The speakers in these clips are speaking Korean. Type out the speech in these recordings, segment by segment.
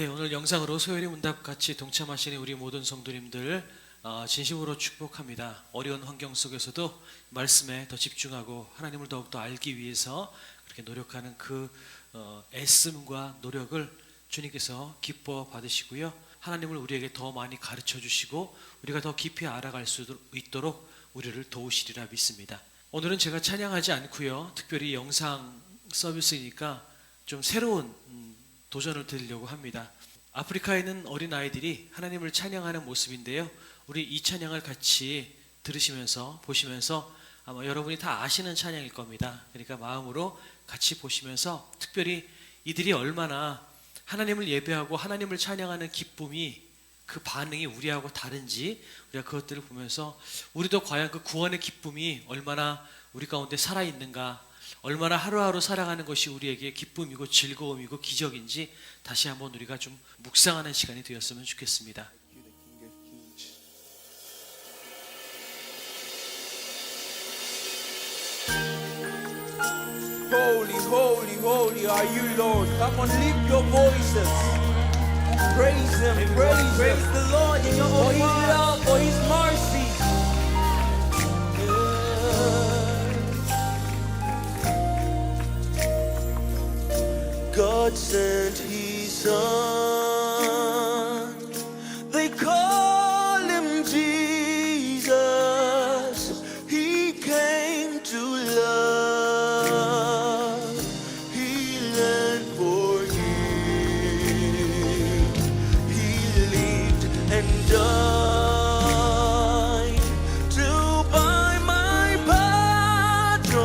네, 오늘 영상으로 소요리 문답 같이 동참하시는 우리 모든 성도님들 진심으로 축복합니다. 어려운 환경 속에서도 말씀에 더 집중하고 하나님을 더욱더 알기 위해서 그렇게 노력하는 그 애씀과 노력을 주님께서 기뻐 받으시고요. 하나님을 우리에게 더 많이 가르쳐 주시고 우리가 더 깊이 알아갈 수 있도록 우리를 도우시리라 믿습니다. 오늘은 제가 찬양하지 않고요. 특별히 영상 서비스이니까 좀 새로운 도전을 드리려고 합니다. 아프리카에 있는 어린아이들이 하나님을 찬양하는 모습인데요. 우리 이 찬양을 같이 들으시면서 보시면서 아마 여러분이 다 아시는 찬양일 겁니다. 그러니까 마음으로 같이 보시면서 특별히 이들이 얼마나 하나님을 예배하고 하나님을 찬양하는 기쁨이 그 반응이 우리하고 다른지 우리가 그것들을 보면서 우리도 과연 그 구원의 기쁨이 얼마나 우리 가운데 살아있는가, 얼마나 하루하루 살아가는 것이 우리에게 기쁨이고 즐거움이고 기적인지 다시 한번 우리가 좀 묵상하는 시간이 되었으면 좋겠습니다. Holy, holy, holy are you, Lord. Come on, lift your voices. Praise Him, praise the Lord in your own for His love, for His mercy. God sent His Son. They call Him Jesus. He came to love, heal and forgive. He lived and died to buy my pardon.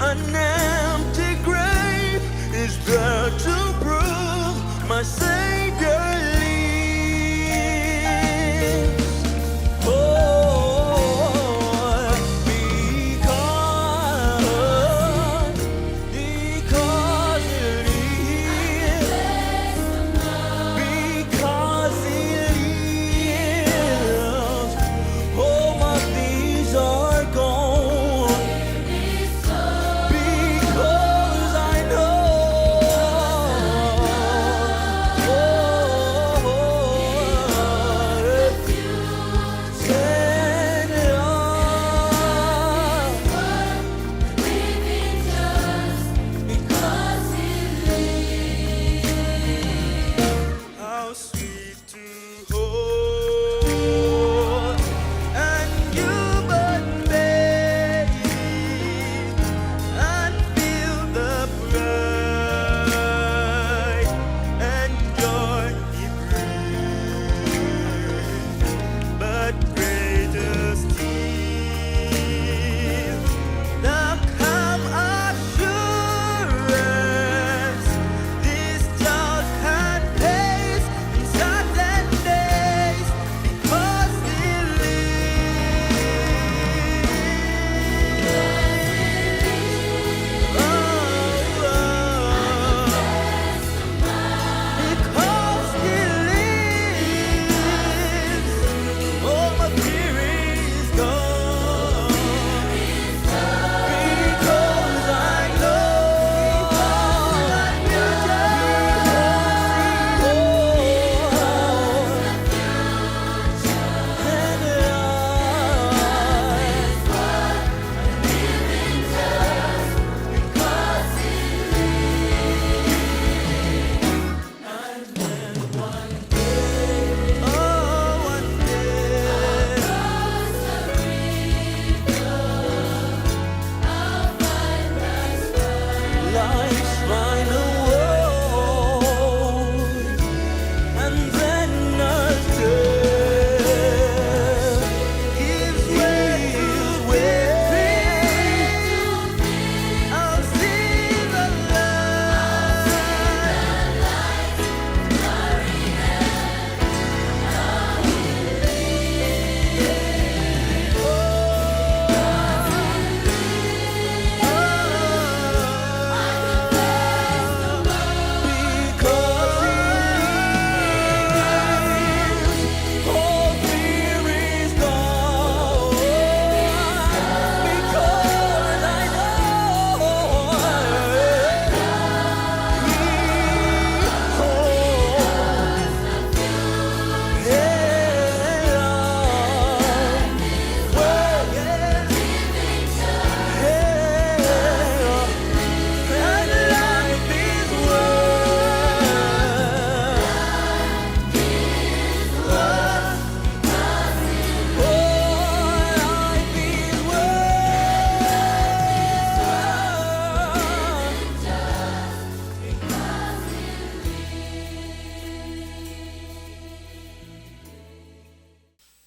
An empty grave is there to prove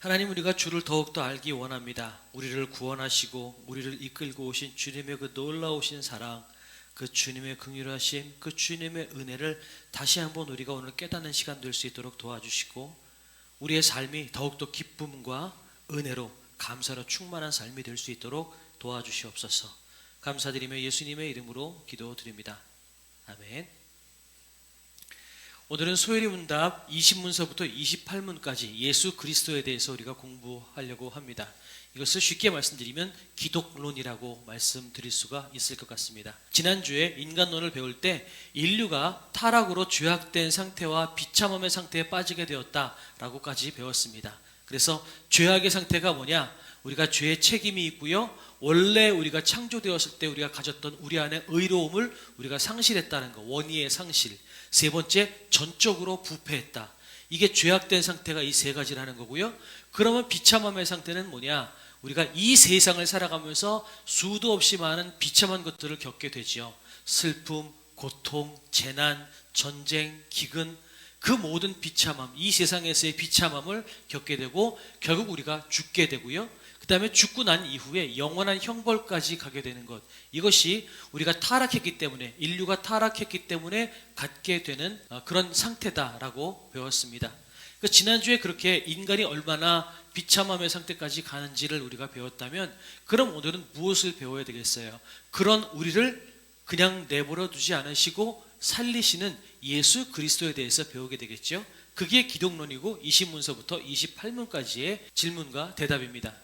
하나님, 우리가 주를 더욱더 알기 원합니다. 우리를 구원하시고 우리를 이끌고 오신 주님의 그 놀라우신 사랑, 그 주님의 긍휼하심, 그 주님의 은혜를 다시 한번 우리가 오늘 깨닫는 시간 될 수 있도록 도와주시고, 우리의 삶이 더욱더 기쁨과 은혜로 감사로 충만한 삶이 될 수 있도록 도와주시옵소서. 감사드리며 예수님의 이름으로 기도드립니다. 아멘. 오늘은 소요리 문답 20문서부터 28문까지 예수 그리스도에 대해서 우리가 공부하려고 합니다. 이것을 쉽게 말씀드리면 기독론이라고 말씀드릴 수가 있을 것 같습니다. 지난주에 인간론을 배울 때 인류가 타락으로 죄악된 상태와 비참함의 상태에 빠지게 되었다라고까지 배웠습니다. 그래서 죄악의 상태가 뭐냐? 우리가 죄의 책임이 있고요, 원래 우리가 창조되었을 때 우리가 가졌던 우리 안에 의로움을 우리가 상실했다는 것, 원의의 상실. 세 번째, 전적으로 부패했다. 이게 죄악된 상태가 이 세 가지라는 거고요. 그러면 비참함의 상태는 뭐냐? 우리가 이 세상을 살아가면서 수도 없이 많은 비참한 것들을 겪게 되지요. 슬픔, 고통, 재난, 전쟁, 기근, 그 모든 비참함, 이 세상에서의 비참함을 겪게 되고 결국 우리가 죽게 되고요. 그 다음에 죽고 난 이후에 영원한 형벌까지 가게 되는 것, 이것이 우리가 타락했기 때문에, 인류가 타락했기 때문에 갖게 되는 그런 상태다라고 배웠습니다. 지난주에 그렇게 인간이 얼마나 비참함의 상태까지 가는지를 우리가 배웠다면, 그럼 오늘은 무엇을 배워야 되겠어요? 그런 우리를 그냥 내버려 두지 않으시고 살리시는 예수 그리스도에 대해서 배우게 되겠죠. 그게 기독론이고 20문서부터 28문까지의 질문과 대답입니다.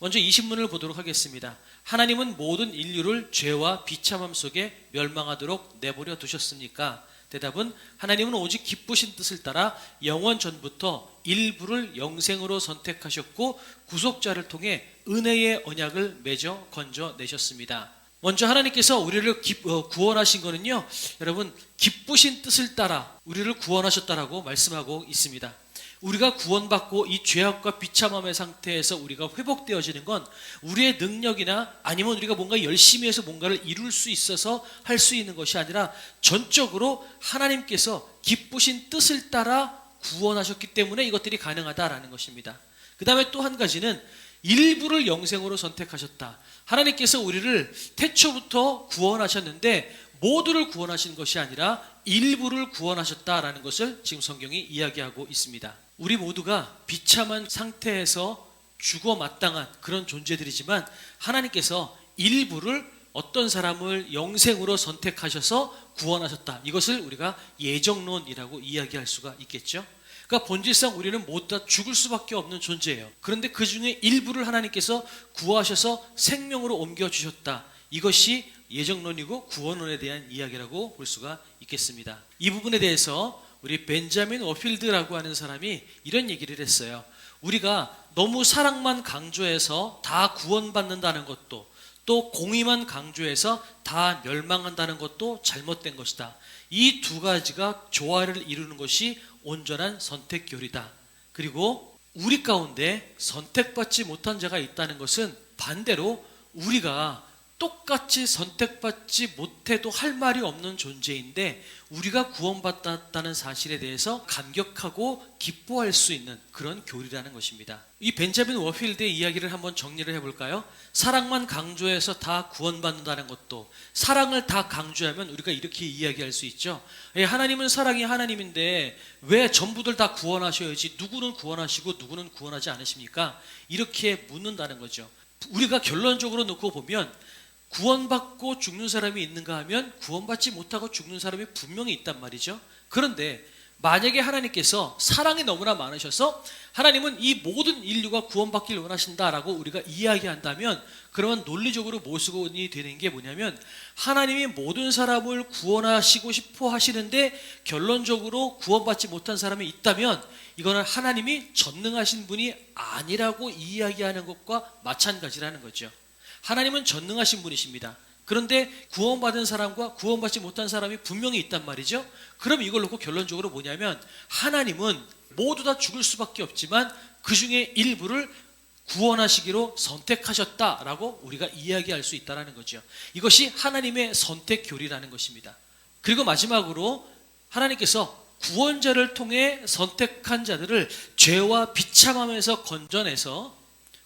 먼저 20문을 보도록 하겠습니다. 하나님은 모든 인류를 죄와 비참함 속에 멸망하도록 내버려 두셨습니까? 대답은 하나님은 오직 기쁘신 뜻을 따라 영원 전부터 일부를 영생으로 선택하셨고 구속자를 통해 은혜의 언약을 맺어 건져내셨습니다. 먼저 하나님께서 우리를 구원하신 거는요, 여러분, 기쁘신 뜻을 따라 우리를 구원하셨다라고 말씀하고 있습니다. 우리가 구원받고 이 죄악과 비참함의 상태에서 우리가 회복되어지는 건 우리의 능력이나 아니면 우리가 뭔가 열심히 해서 뭔가를 이룰 수 있어서 할 수 있는 것이 아니라 전적으로 하나님께서 기쁘신 뜻을 따라 구원하셨기 때문에 이것들이 가능하다라는 것입니다. 그 다음에 또 한 가지는 일부를 영생으로 선택하셨다. 하나님께서 우리를 태초부터 구원하셨는데 모두를 구원하신 것이 아니라 일부를 구원하셨다라는 것을 지금 성경이 이야기하고 있습니다. 우리 모두가 비참한 상태에서 죽어 마땅한 그런 존재들이지만 하나님께서 일부를, 어떤 사람을 영생으로 선택하셔서 구원하셨다. 이것을 우리가 예정론이라고 이야기할 수가 있겠죠. 그러니까 본질상 우리는 모두 다 죽을 수밖에 없는 존재예요. 그런데 그 중에 일부를 하나님께서 구하셔서 생명으로 옮겨주셨다. 이것이 예정론이고 구원론에 대한 이야기라고 볼 수가 있겠습니다. 이 부분에 대해서 우리 벤자민 워필드라고 하는 사람이 이런 얘기를 했어요. 우리가 너무 사랑만 강조해서 다 구원받는다는 것도, 또 공의만 강조해서 다 멸망한다는 것도 잘못된 것이다. 이 두 가지가 조화를 이루는 것이 온전한 선택교리다. 그리고 우리 가운데 선택받지 못한 자가 있다는 것은 반대로 우리가 똑같이 선택받지 못해도 할 말이 없는 존재인데 우리가 구원받았다는 사실에 대해서 감격하고 기뻐할 수 있는 그런 교리라는 것입니다. 이 벤자민 워필드의 이야기를 한번 정리를 해볼까요? 사랑만 강조해서 다 구원받는다는 것도, 사랑을 다 강조하면 우리가 이렇게 이야기할 수 있죠. 하나님은 사랑이 하나님인데 왜 전부들 다 구원하셔야지 누구는 구원하시고 누구는 구원하지 않으십니까? 이렇게 묻는다는 거죠. 우리가 결론적으로 놓고 보면 구원받고 죽는 사람이 있는가 하면 구원받지 못하고 죽는 사람이 분명히 있단 말이죠. 그런데 만약에 하나님께서 사랑이 너무나 많으셔서 하나님은 이 모든 인류가 구원받길 원하신다라고 우리가 이야기한다면, 그러면 논리적으로 모순이 되는 게 뭐냐면, 하나님이 모든 사람을 구원하시고 싶어 하시는데 결론적으로 구원받지 못한 사람이 있다면 이거는 하나님이 전능하신 분이 아니라고 이야기하는 것과 마찬가지라는 거죠. 하나님은 전능하신 분이십니다. 그런데 구원받은 사람과 구원받지 못한 사람이 분명히 있단 말이죠. 그럼 이걸 놓고 결론적으로 뭐냐면, 하나님은 모두 다 죽을 수밖에 없지만 그 중에 일부를 구원하시기로 선택하셨다라고 우리가 이야기할 수 있다는 거죠. 이것이 하나님의 선택 교리라는 것입니다. 그리고 마지막으로 하나님께서 구원자를 통해 선택한 자들을 죄와 비참함에서 건져내서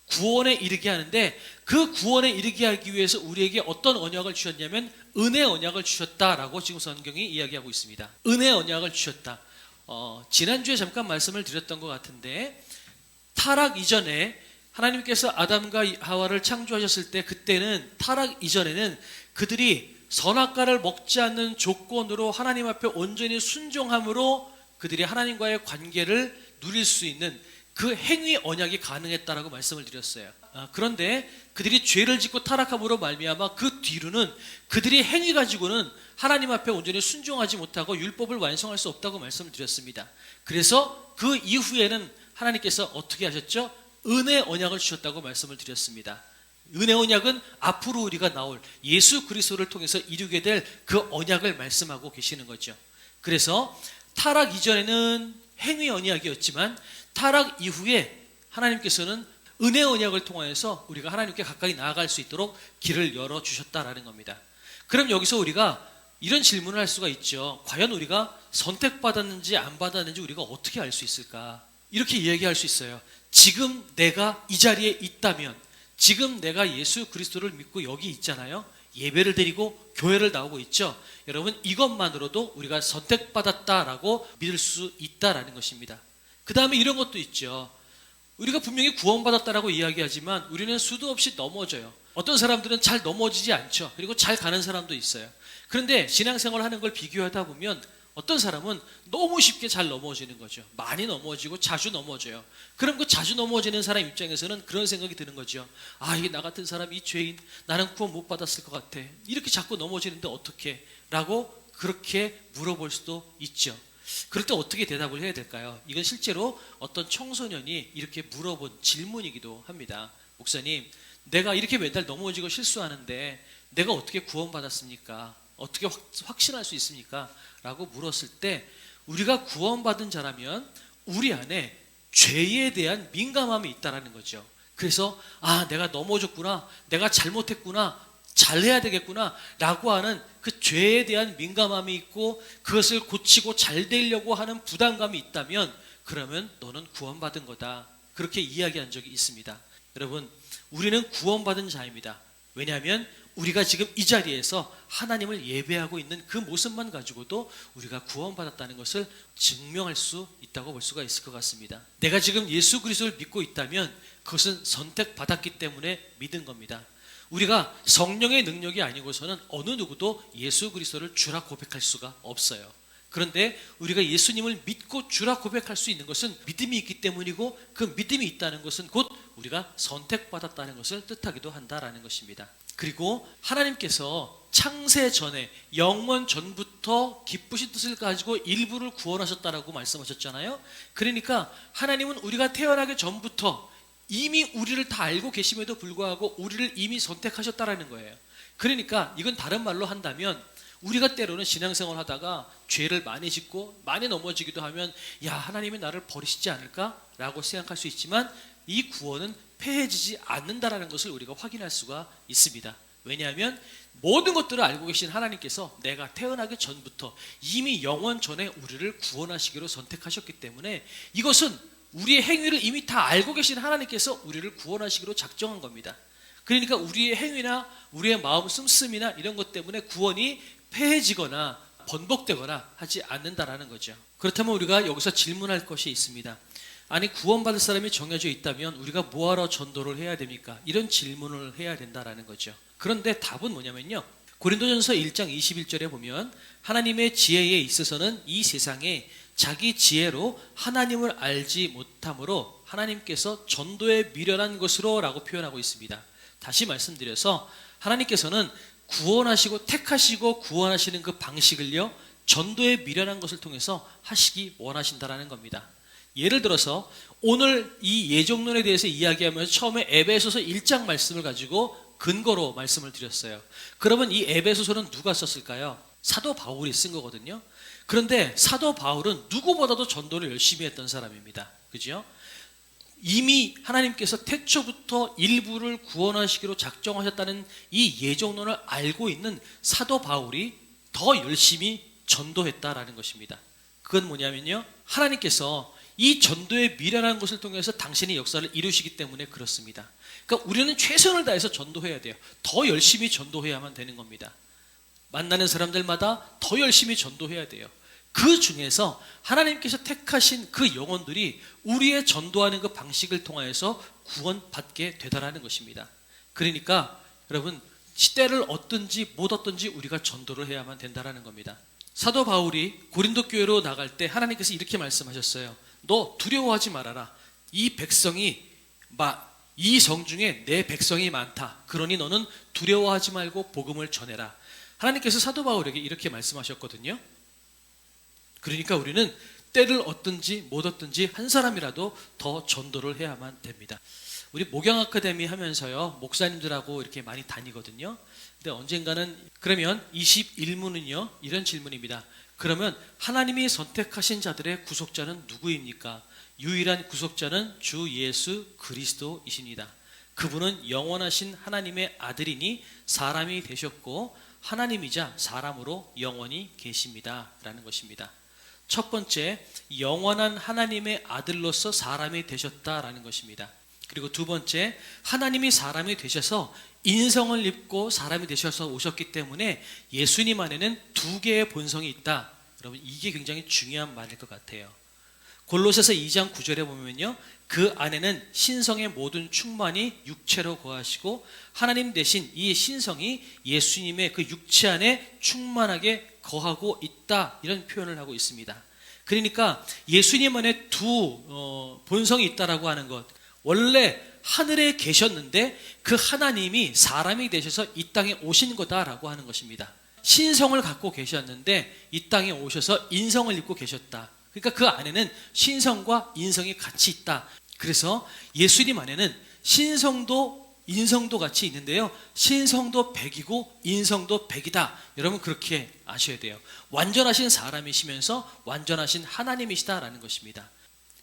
구원에 이르게 하는데, 그 구원에 이르게 하기 위해서 우리에게 어떤 언약을 주셨냐면 은혜 언약을 주셨다라고 지금 성경이 이야기하고 있습니다. 은혜 언약을 주셨다. 지난주에 잠깐 말씀을 드렸던 것 같은데, 타락 이전에 하나님께서 아담과 하와를 창조하셨을 때, 그때는 타락 이전에는 그들이 선악과를 먹지 않는 조건으로 하나님 앞에 온전히 순종함으로 그들이 하나님과의 관계를 누릴 수 있는 그 행위 언약이 가능했다라고 말씀을 드렸어요. 그런데 그들이 죄를 짓고 타락함으로 말미암아 그 뒤로는 그들이 행위 가지고는 하나님 앞에 온전히 순종하지 못하고 율법을 완성할 수 없다고 말씀을 드렸습니다. 그래서 그 이후에는 하나님께서 어떻게 하셨죠? 은혜 언약을 주셨다고 말씀을 드렸습니다. 은혜 언약은 앞으로 우리가 나올 예수 그리스도를 통해서 이루게 될 그 언약을 말씀하고 계시는 거죠. 그래서 타락 이전에는 행위 언약이었지만 타락 이후에 하나님께서는 은혜 언약을 통하여서 우리가 하나님께 가까이 나아갈 수 있도록 길을 열어주셨다라는 겁니다. 그럼 여기서 우리가 이런 질문을 할 수가 있죠. 과연 우리가 선택받았는지 안 받았는지 우리가 어떻게 알 수 있을까? 이렇게 이야기할 수 있어요. 지금 내가 이 자리에 있다면, 지금 내가 예수 그리스도를 믿고 여기 있잖아요. 예배를 드리고 교회를 나오고 있죠. 여러분, 이것만으로도 우리가 선택받았다라고 믿을 수 있다라는 것입니다. 그 다음에 이런 것도 있죠. 우리가 분명히 구원받았다라고 이야기하지만 우리는 수도 없이 넘어져요. 어떤 사람들은 잘 넘어지지 않죠. 그리고 잘 가는 사람도 있어요. 그런데 신앙생활을 하는 걸 비교하다 보면 어떤 사람은 너무 쉽게 잘 넘어지는 거죠. 많이 넘어지고 자주 넘어져요. 그럼 그 자주 넘어지는 사람 입장에서는 그런 생각이 드는 거죠. 아, 이게 나 같은 사람, 이 죄인, 나는 구원 못 받았을 것 같아. 이렇게 자꾸 넘어지는데 어떻게? 라고 그렇게 물어볼 수도 있죠. 그럴 때 어떻게 대답을 해야 될까요? 이건 실제로 어떤 청소년이 이렇게 물어본 질문이기도 합니다. 목사님, 내가 이렇게 맨날 넘어지고 실수하는데 내가 어떻게 구원받았습니까? 어떻게 확신할 수 있습니까? 라고 물었을 때, 우리가 구원받은 자라면 우리 안에 죄에 대한 민감함이 있다는 거죠. 그래서 내가 넘어졌구나, 내가 잘못했구나, 잘해야 되겠구나 라고 하는 그 죄에 대한 민감함이 있고 그것을 고치고 잘 되려고 하는 부담감이 있다면, 그러면 너는 구원받은 거다, 그렇게 이야기한 적이 있습니다. 여러분, 우리는 구원받은 자입니다. 왜냐하면 우리가 지금 이 자리에서 하나님을 예배하고 있는 그 모습만 가지고도 우리가 구원받았다는 것을 증명할 수 있다고 볼 수가 있을 것 같습니다. 내가 지금 예수 그리스도를 믿고 있다면 그것은 선택받았기 때문에 믿은 겁니다. 우리가 성령의 능력이 아니고서는 어느 누구도 예수 그리스도를 주라 고백할 수가 없어요. 그런데 우리가 예수님을 믿고 주라 고백할 수 있는 것은 믿음이 있기 때문이고, 그 믿음이 있다는 것은 곧 우리가 선택받았다는 것을 뜻하기도 한다라는 것입니다. 그리고 하나님께서 창세 전에, 영원 전부터 기쁘신 뜻을 가지고 일부를 구원하셨다라고 말씀하셨잖아요. 그러니까 하나님은 우리가 태어나기 전부터 이미 우리를 다 알고 계심에도 불구하고 우리를 이미 선택하셨다라는 거예요. 그러니까 이건 다른 말로 한다면, 우리가 때로는 신앙생활 하다가 죄를 많이 짓고 많이 넘어지기도 하면 하나님이 나를 버리시지 않을까? 라고 생각할 수 있지만, 이 구원은 패해지지 않는다라는 것을 우리가 확인할 수가 있습니다. 왜냐하면 모든 것들을 알고 계신 하나님께서 내가 태어나기 전부터 이미 영원 전에 우리를 구원하시기로 선택하셨기 때문에, 이것은 우리의 행위를 이미 다 알고 계신 하나님께서 우리를 구원하시기로 작정한 겁니다. 그러니까 우리의 행위나 우리의 마음 씀씀이나 이런 것 때문에 구원이 패해지거나 번복되거나 하지 않는다라는 거죠. 그렇다면 우리가 여기서 질문할 것이 있습니다. 아니, 구원받을 사람이 정해져 있다면 우리가 뭐하러 전도를 해야 됩니까? 이런 질문을 해야 된다라는 거죠. 그런데 답은 뭐냐면요, 고린도전서 1장 21절에 보면 하나님의 지혜에 있어서는 이 세상에 자기 지혜로 하나님을 알지 못함으로 하나님께서 전도에 미련한 것으로 라고 표현하고 있습니다. 다시 말씀드려서 하나님께서는 구원하시고 택하시고 구원하시는 그 방식을요, 전도에 미련한 것을 통해서 하시기 원하신다라는 겁니다. 예를 들어서 오늘 이 예정론에 대해서 이야기하면서 처음에 에베소서 1장 말씀을 가지고 근거로 말씀을 드렸어요. 그러면 이 에베소서는 누가 썼을까요? 사도 바울이 쓴 거거든요. 그런데 사도 바울은 누구보다도 전도를 열심히 했던 사람입니다. 그죠? 이미 하나님께서 태초부터 일부를 구원하시기로 작정하셨다는 이 예정론을 알고 있는 사도 바울이 더 열심히 전도했다라는 것입니다. 그건 뭐냐면요, 하나님께서 이 전도의 미련한 것을 통해서 당신의 역사를 이루시기 때문에 그렇습니다. 그러니까 우리는 최선을 다해서 전도해야 돼요. 더 열심히 전도해야만 되는 겁니다. 만나는 사람들마다 더 열심히 전도해야 돼요. 그 중에서 하나님께서 택하신 그 영혼들이 우리의 전도하는 그 방식을 통하여서 구원받게 되더라는 것입니다. 그러니까 여러분, 시대를 얻든지 못 얻든지 우리가 전도를 해야만 된다는 겁니다. 사도 바울이 고린도 교회로 나갈 때 하나님께서 이렇게 말씀하셨어요. 너 두려워하지 말아라. 이 성 중에 내 백성이 많다. 그러니 너는 두려워하지 말고 복음을 전해라. 하나님께서 사도 바울에게 이렇게 말씀하셨거든요. 그러니까 우리는 때를 얻든지 못 얻든지 한 사람이라도 더 전도를 해야만 됩니다. 우리 목양 아카데미 하면서요, 목사님들하고 이렇게 많이 다니거든요. 근데 언젠가는, 그러면 21문은요 이런 질문입니다. 그러면 하나님이 선택하신 자들의 구속자는 누구입니까? 유일한 구속자는 주 예수 그리스도이십니다. 그분은 영원하신 하나님의 아들이니 사람이 되셨고 하나님이자 사람으로 영원히 계십니다 라는 것입니다. 첫 번째, 영원한 하나님의 아들로서 사람이 되셨다라는 것입니다. 그리고 두 번째, 하나님이 사람이 되셔서 인성을 입고 사람이 되셔서 오셨기 때문에 예수님 안에는 두 개의 본성이 있다. 여러분, 이게 굉장히 중요한 말일 것 같아요. 골로새서 2장 9절에 보면요, 그 안에는 신성의 모든 충만이 육체로 거하시고 하나님 대신 이 신성이 예수님의 그 육체 안에 충만하게 거하고 있다, 이런 표현을 하고 있습니다. 그러니까 예수님 안에 두 본성이 있다라고 하는 것, 원래 하늘에 계셨는데 그 하나님이 사람이 되셔서 이 땅에 오신 거다라고 하는 것입니다. 신성을 갖고 계셨는데 이 땅에 오셔서 인성을 입고 계셨다. 그러니까 그 안에는 신성과 인성이 같이 있다. 그래서 예수님 안에는 신성도 인성도 같이 있는데요, 신성도 100이고 인성도 100이다. 여러분, 그렇게 아셔야 돼요. 완전하신 사람이시면서 완전하신 하나님이시다라는 것입니다.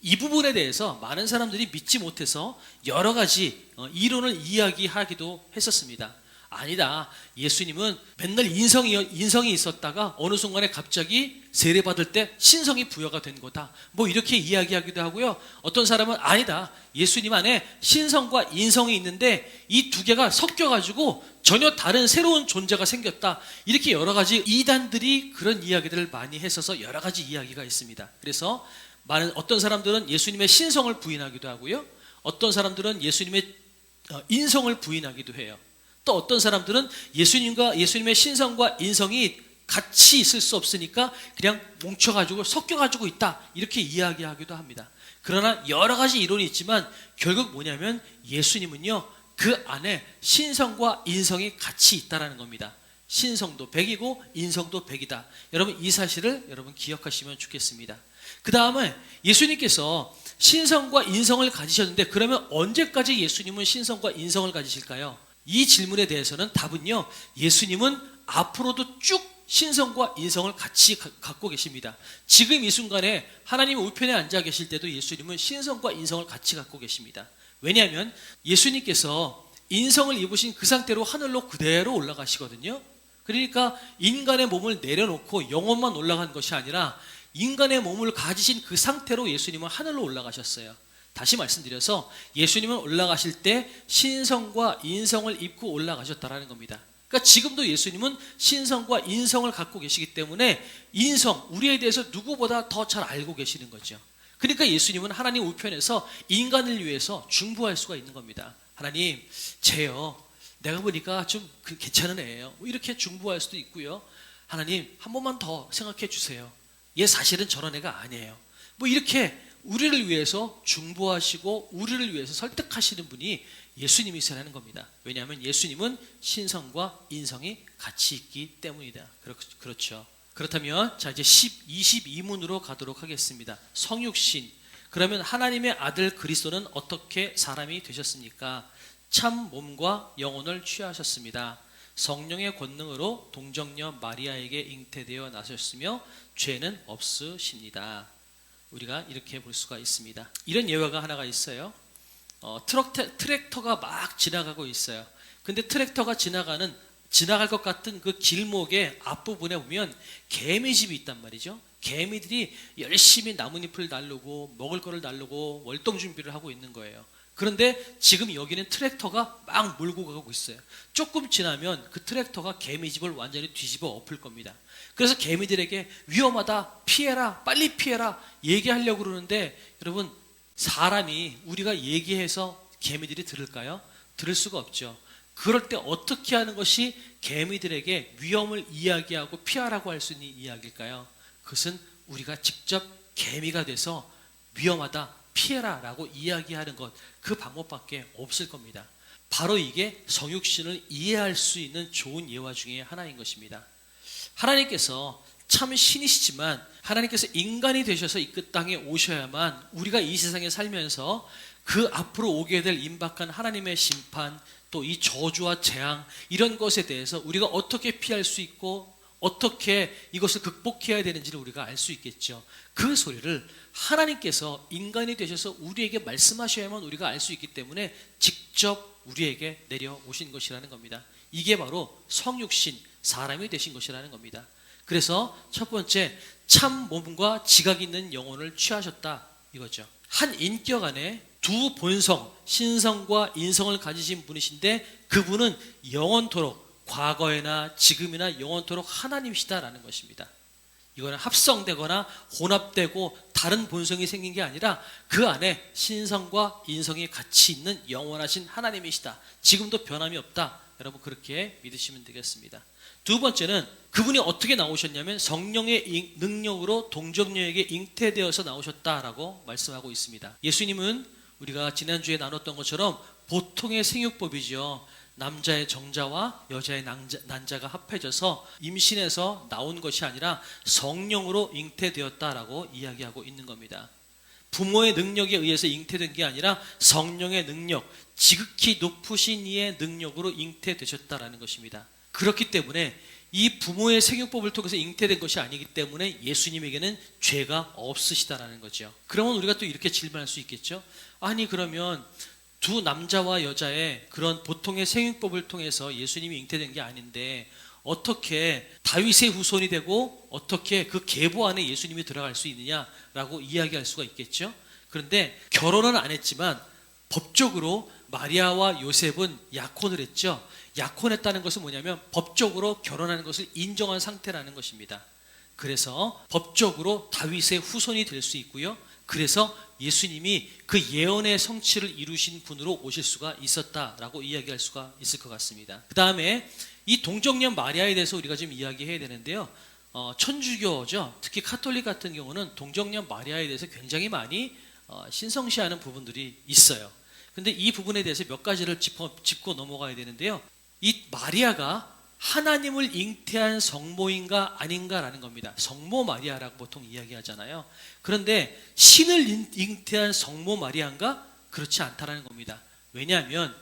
이 부분에 대해서 많은 사람들이 믿지 못해서 여러 가지 이론을 이야기하기도 했었습니다. 아니다, 예수님은 맨날 인성이 있었다가 어느 순간에 갑자기 세례받을 때 신성이 부여가 된 거다, 뭐 이렇게 이야기하기도 하고요. 어떤 사람은 아니다, 예수님 안에 신성과 인성이 있는데 이 두 개가 섞여가지고 전혀 다른 새로운 존재가 생겼다, 이렇게 여러 가지 이단들이 그런 이야기들을 많이 했어서 여러 가지 이야기가 있습니다. 그래서 어떤 사람들은 예수님의 신성을 부인하기도 하고요, 어떤 사람들은 예수님의 인성을 부인하기도 해요. 또 어떤 사람들은 예수님의 신성과 인성이 같이 있을 수 없으니까 그냥 뭉쳐가지고 섞여가지고 있다, 이렇게 이야기하기도 합니다. 그러나 여러 가지 이론이 있지만 결국 뭐냐면 예수님은요, 그 안에 신성과 인성이 같이 있다라는 겁니다. 신성도 100이고 인성도 100이다. 여러분, 이 사실을 여러분 기억하시면 좋겠습니다. 그 다음에 예수님께서 신성과 인성을 가지셨는데 그러면 언제까지 예수님은 신성과 인성을 가지실까요? 이 질문에 대해서는 답은요, 예수님은 앞으로도 쭉 신성과 인성을 같이 갖고 계십니다. 지금 이 순간에 하나님 우편에 앉아 계실 때도 예수님은 신성과 인성을 같이 갖고 계십니다. 왜냐하면 예수님께서 인성을 입으신 그 상태로 하늘로 그대로 올라가시거든요. 그러니까 인간의 몸을 내려놓고 영혼만 올라간 것이 아니라 인간의 몸을 가지신 그 상태로 예수님은 하늘로 올라가셨어요. 다시 말씀드려서 예수님은 올라가실 때 신성과 인성을 입고 올라가셨다라는 겁니다. 그러니까 지금도 예수님은 신성과 인성을 갖고 계시기 때문에 인성, 우리에 대해서 누구보다 더 잘 알고 계시는 거죠. 그러니까 예수님은 하나님 우편에서 인간을 위해서 중보할 수가 있는 겁니다. 하나님, 쟤요, 내가 보니까 좀 괜찮은 애예요, 이렇게 중보할 수도 있고요. 하나님, 한 번만 더 생각해 주세요. 얘 사실은 저런 애가 아니에요. 뭐 이렇게 우리를 위해서 중보하시고 우리를 위해서 설득하시는 분이 예수님이시라는 겁니다. 왜냐하면 예수님은 신성과 인성이 같이 있기 때문이다. 그렇죠. 그렇다면 자, 이제 22문으로 가도록 하겠습니다. 성육신. 그러면 하나님의 아들 그리스도는 어떻게 사람이 되셨습니까? 참 몸과 영혼을 취하셨습니다. 성령의 권능으로 동정녀 마리아에게 잉태되어 나셨으며 죄는 없으십니다. 우리가 이렇게 볼 수가 있습니다. 이런 예화가 하나가 있어요. 트랙터가 막 지나가고 있어요. 근데 트랙터가 지나갈 것 같은 그 길목의 앞부분에 보면 개미집이 있단 말이죠. 개미들이 열심히 나뭇잎을 나르고 먹을 거를 나르고 월동 준비를 하고 있는 거예요. 그런데 지금 여기는 트랙터가 막 몰고 가고 있어요. 조금 지나면 그 트랙터가 개미집을 완전히 뒤집어 엎을 겁니다. 그래서 개미들에게 위험하다, 피해라, 빨리 피해라 얘기하려고 그러는데, 여러분, 사람이 우리가 얘기해서 개미들이 들을까요? 들을 수가 없죠. 그럴 때 어떻게 하는 것이 개미들에게 위험을 이야기하고 피하라고 할 수 있는 이야기일까요? 그것은 우리가 직접 개미가 돼서 위험하다, 피해라 라고 이야기하는 것, 그 방법밖에 없을 겁니다. 바로 이게 성육신을 이해할 수 있는 좋은 예화 중에 하나인 것입니다. 하나님께서 참 신이시지만 하나님께서 인간이 되셔서 이 끝 땅에 오셔야만 우리가 이 세상에 살면서 그 앞으로 오게 될 임박한 하나님의 심판, 또 이 저주와 재앙, 이런 것에 대해서 우리가 어떻게 피할 수 있고 어떻게 이것을 극복해야 되는지를 우리가 알 수 있겠죠. 그 소리를 하나님께서 인간이 되셔서 우리에게 말씀하셔야만 우리가 알 수 있기 때문에 직접 우리에게 내려오신 것이라는 겁니다. 이게 바로 성육신, 사람이 되신 것이라는 겁니다. 그래서 첫 번째, 참 몸과 지각 있는 영혼을 취하셨다 이거죠. 한 인격 안에 두 본성, 신성과 인성을 가지신 분이신데 그분은 영원토록, 과거에나 지금이나 영원토록 하나님이시다라는 것입니다. 이거는 합성되거나 혼합되고 다른 본성이 생긴 게 아니라 그 안에 신성과 인성이 같이 있는 영원하신 하나님이시다. 지금도 변함이 없다. 여러분, 그렇게 믿으시면 되겠습니다. 두 번째는 그분이 어떻게 나오셨냐면 성령의 능력으로 동정녀에게 잉태되어서 나오셨다라고 말씀하고 있습니다. 예수님은 우리가 지난주에 나눴던 것처럼 보통의 생육법이죠. 남자의 정자와 여자의 난자가 합해져서 임신해서 나온 것이 아니라 성령으로 잉태되었다라고 이야기하고 있는 겁니다. 부모의 능력에 의해서 잉태된 게 아니라 성령의 능력, 지극히 높으신 이의 능력으로 잉태되셨다라는 것입니다. 그렇기 때문에 이 부모의 생육법을 통해서 잉태된 것이 아니기 때문에 예수님에게는 죄가 없으시다라는 거죠. 그러면 우리가 또 이렇게 질문할 수 있겠죠. 아니, 그러면 두 남자와 여자의 그런 보통의 생육법을 통해서 예수님이 잉태된 게 아닌데 어떻게 다윗의 후손이 되고 어떻게 그 계보 안에 예수님이 들어갈 수 있느냐라고 이야기할 수가 있겠죠. 그런데 결혼은 안 했지만 법적으로 마리아와 요셉은 약혼을 했죠. 약혼했다는 것은 뭐냐면 법적으로 결혼하는 것을 인정한 상태라는 것입니다. 그래서 법적으로 다윗의 후손이 될 수 있고요. 그래서 예수님이 그 예언의 성취를 이루신 분으로 오실 수가 있었다라고 이야기할 수가 있을 것 같습니다. 그 다음에 이 동정녀 마리아에 대해서 우리가 좀 이야기해야 되는데요. 천주교죠. 특히 카톨릭 같은 경우는 동정녀 마리아에 대해서 굉장히 많이 신성시하는 부분들이 있어요. 근데 이 부분에 대해서 몇 가지를 짚고 넘어가야 되는데요. 이 마리아가 하나님을 잉태한 성모인가 아닌가라는 겁니다. 성모 마리아라고 보통 이야기하잖아요. 그런데 신을 잉태한 성모 마리아인가? 그렇지 않다라는 겁니다. 왜냐하면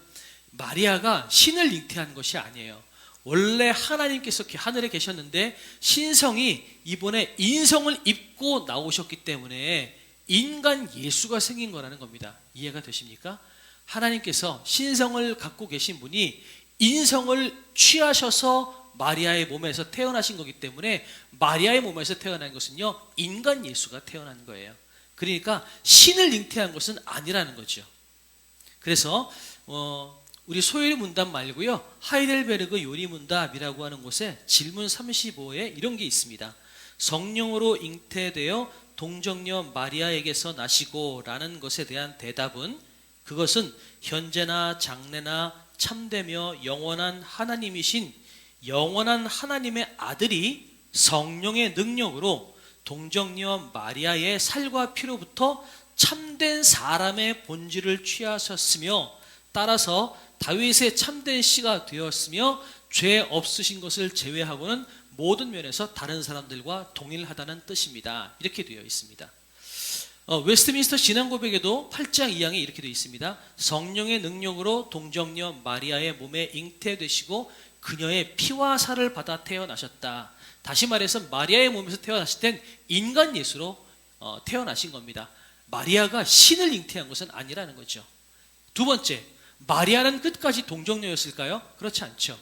마리아가 신을 잉태한 것이 아니에요. 원래 하나님께서 하늘에 계셨는데 신성이 이번에 인성을 입고 나오셨기 때문에 인간 예수가 생긴 거라는 겁니다. 이해가 되십니까? 하나님께서 신성을 갖고 계신 분이 인성을 취하셔서 마리아의 몸에서 태어나신 거기 때문에 마리아의 몸에서 태어난 것은요, 인간 예수가 태어난 거예요. 그러니까 신을 잉태한 것은 아니라는 거죠. 그래서 우리 소요리 문답 말고요, 하이델베르그 요리 문답이라고 하는 곳에 질문 35에 이런 게 있습니다. 성령으로 잉태되어 동정녀 마리아에게서 나시고 라는 것에 대한 대답은 그것은 현재나 장래나 참되며 영원한 하나님이신 영원한 하나님의 아들이 성령의 능력으로 동정녀 마리아의 살과 피로부터 참된 사람의 본질을 취하셨으며 따라서 다윗의 참된 씨가 되었으며 죄 없으신 것을 제외하고는 모든 면에서 다른 사람들과 동일하다는 뜻입니다. 이렇게 되어 있습니다. 웨스트민스터 신앙고백에도 8장 2항에 이렇게 되어 있습니다. 성령의 능력으로 동정녀 마리아의 몸에 잉태되시고 그녀의 피와 살을 받아 태어나셨다. 다시 말해서 마리아의 몸에서 태어나실 땐 인간 예수로 태어나신 겁니다. 마리아가 신을 잉태한 것은 아니라는 거죠. 두 번째, 마리아는 끝까지 동정녀였을까요? 그렇지 않죠.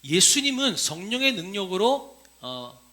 예수님은 성령의 능력으로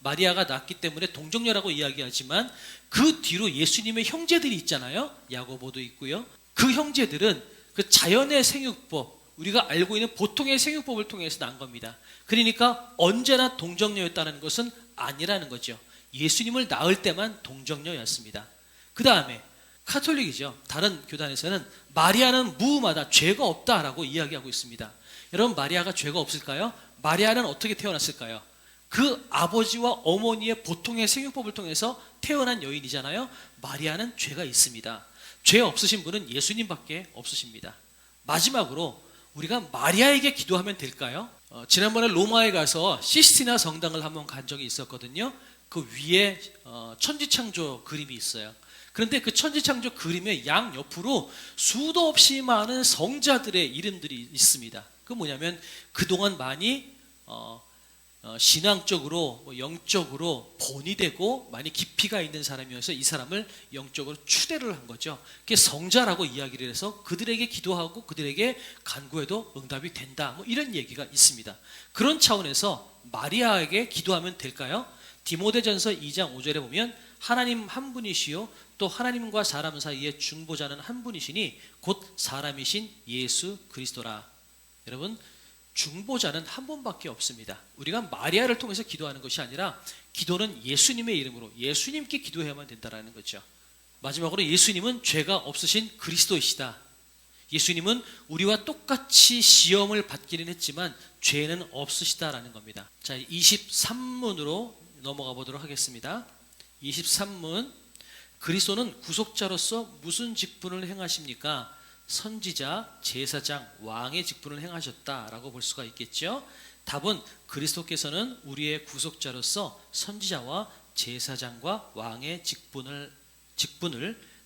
마리아가 낳았기 때문에 동정녀라고 이야기하지만 그 뒤로 예수님의 형제들이 있잖아요. 야고보도 있고요. 그 형제들은 그 자연의 생육법, 우리가 알고 있는 보통의 생육법을 통해서 난 겁니다. 그러니까 언제나 동정녀였다는 것은 아니라는 거죠. 예수님을 낳을 때만 동정녀였습니다. 그 다음에 카톨릭이죠. 다른 교단에서는 마리아는 무마다 죄가 없다라고 이야기하고 있습니다. 여러분, 마리아가 죄가 없을까요? 마리아는 어떻게 태어났을까요? 그 아버지와 어머니의 보통의 생육법을 통해서 태어난 여인이잖아요. 마리아는 죄가 있습니다. 죄 없으신 분은 예수님밖에 없으십니다. 마지막으로 우리가 마리아에게 기도하면 될까요? 지난번에 로마에 가서 시스티나 성당을 한번 간 적이 있었거든요. 그 위에 천지창조 그림이 있어요. 그런데 그 천지창조 그림의 양 옆으로 수도 없이 많은 성자들의 이름들이 있습니다. 그 뭐냐면 그동안 많이 신앙적으로 영적으로 본이 되고 많이 깊이가 있는 사람이어서 이 사람을 영적으로 추대를 한 거죠. 그게 성자라고 이야기를 해서 그들에게 기도하고 그들에게 간구해도 응답이 된다, 뭐 이런 얘기가 있습니다. 그런 차원에서 마리아에게 기도하면 될까요? 디모데전서 2장 5절에 보면 하나님 한 분이시요 또 하나님과 사람 사이의 중보자는 한 분이시니 곧 사람이신 예수 그리스도라. 여러분, 중보자는 한 분밖에 없습니다. 우리가 마리아를 통해서 기도하는 것이 아니라 기도는 예수님의 이름으로 예수님께 기도해야만 된다는 거죠. 마지막으로 예수님은 죄가 없으신 그리스도이시다. 예수님은 우리와 똑같이 시험을 받기는 했지만 죄는 없으시다라는 겁니다. 자, 23문으로 넘어가 보도록 하겠습니다. 23문, 그리스도는 구속자로서 무슨 직분을 행하십니까? 선지자, 제사장, 왕의 직분을 행하셨다라고 볼 수가 있겠죠. 답은 그리스도께서는 우리의 구속자로서 선지자와 제사장과 왕의 직분을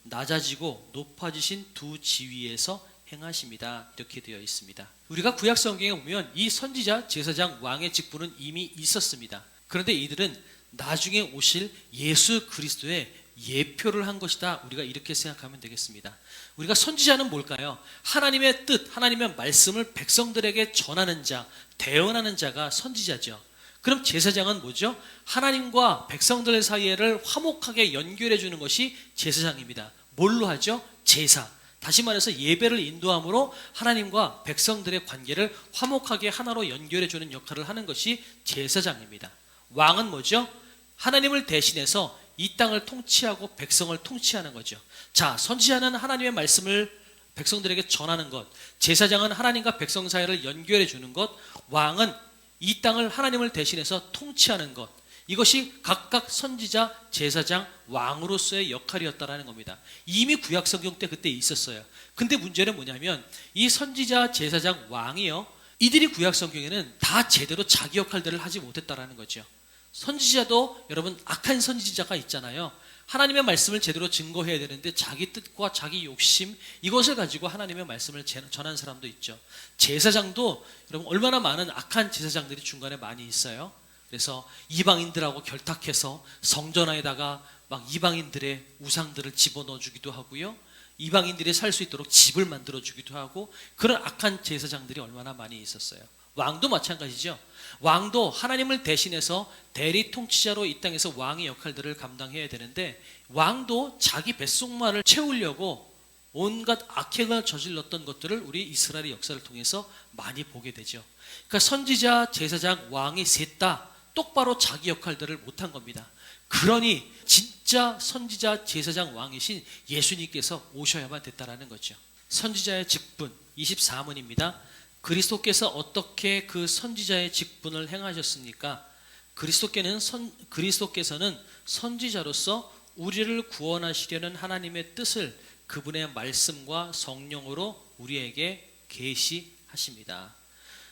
낮아지고 높아지신 두 지위에서 행하십니다. 이렇게 되어 있습니다. 우리가 구약 성경에 보면 이 선지자, 제사장, 왕의 직분은 이미 있었습니다. 그런데 이들은 나중에 오실 예수 그리스도의 예표를 한 것이다. 우리가 이렇게 생각하면 되겠습니다. 우리가 선지자는 뭘까요? 하나님의 뜻, 하나님의 말씀을 백성들에게 전하는 자, 대언하는 자가 선지자죠. 그럼 제사장은 뭐죠? 하나님과 백성들 사이를 화목하게 연결해 주는 것이 제사장입니다. 뭘로 하죠? 제사. 다시 말해서 예배를 인도함으로 하나님과 백성들의 관계를 화목하게 하나로 연결해 주는 역할을 하는 것이 제사장입니다. 왕은 뭐죠? 하나님을 대신해서 이 땅을 통치하고 백성을 통치하는 거죠. 자, 선지자는 하나님의 말씀을 백성들에게 전하는 것, 제사장은 하나님과 백성 사이를 연결해 주는 것, 왕은 이 땅을 하나님을 대신해서 통치하는 것, 이것이 각각 선지자, 제사장, 왕으로서의 역할이었다라는 겁니다. 이미 구약 성경 때 그때 있었어요. 근데 문제는 뭐냐면 이 선지자, 제사장, 왕이요, 이들이 구약 성경에는 다 제대로 자기 역할들을 하지 못했다라는 거죠. 선지자도 여러분 악한 선지자가 있잖아요. 하나님의 말씀을 제대로 증거해야 되는데 자기 뜻과 자기 욕심, 이것을 가지고 하나님의 말씀을 전한 사람도 있죠. 제사장도 여러분 얼마나 많은 악한 제사장들이 중간에 많이 있어요. 그래서 이방인들하고 결탁해서 성전 안에다가 막 이방인들의 우상들을 집어넣어 주기도 하고요, 이방인들이 살 수 있도록 집을 만들어 주기도 하고, 그런 악한 제사장들이 얼마나 많이 있었어요. 왕도 마찬가지죠. 왕도 하나님을 대신해서 대리 통치자로 이 땅에서 왕의 역할들을 감당해야 되는데, 왕도 자기 뱃속만을 채우려고 온갖 악행을 저질렀던 것들을 우리 이스라엘의 역사를 통해서 많이 보게 되죠. 그러니까 선지자, 제사장, 왕이 셋 다 똑바로 자기 역할들을 못한 겁니다. 그러니 진짜 선지자, 제사장, 왕이신 예수님께서 오셔야만 됐다라는 거죠. 선지자의 직분 24문입니다. 그리스도께서 어떻게 그 선지자의 직분을 행하셨습니까? 그리스도께서는 선지자로서 우리를 구원하시려는 하나님의 뜻을 그분의 말씀과 성령으로 우리에게 계시하십니다.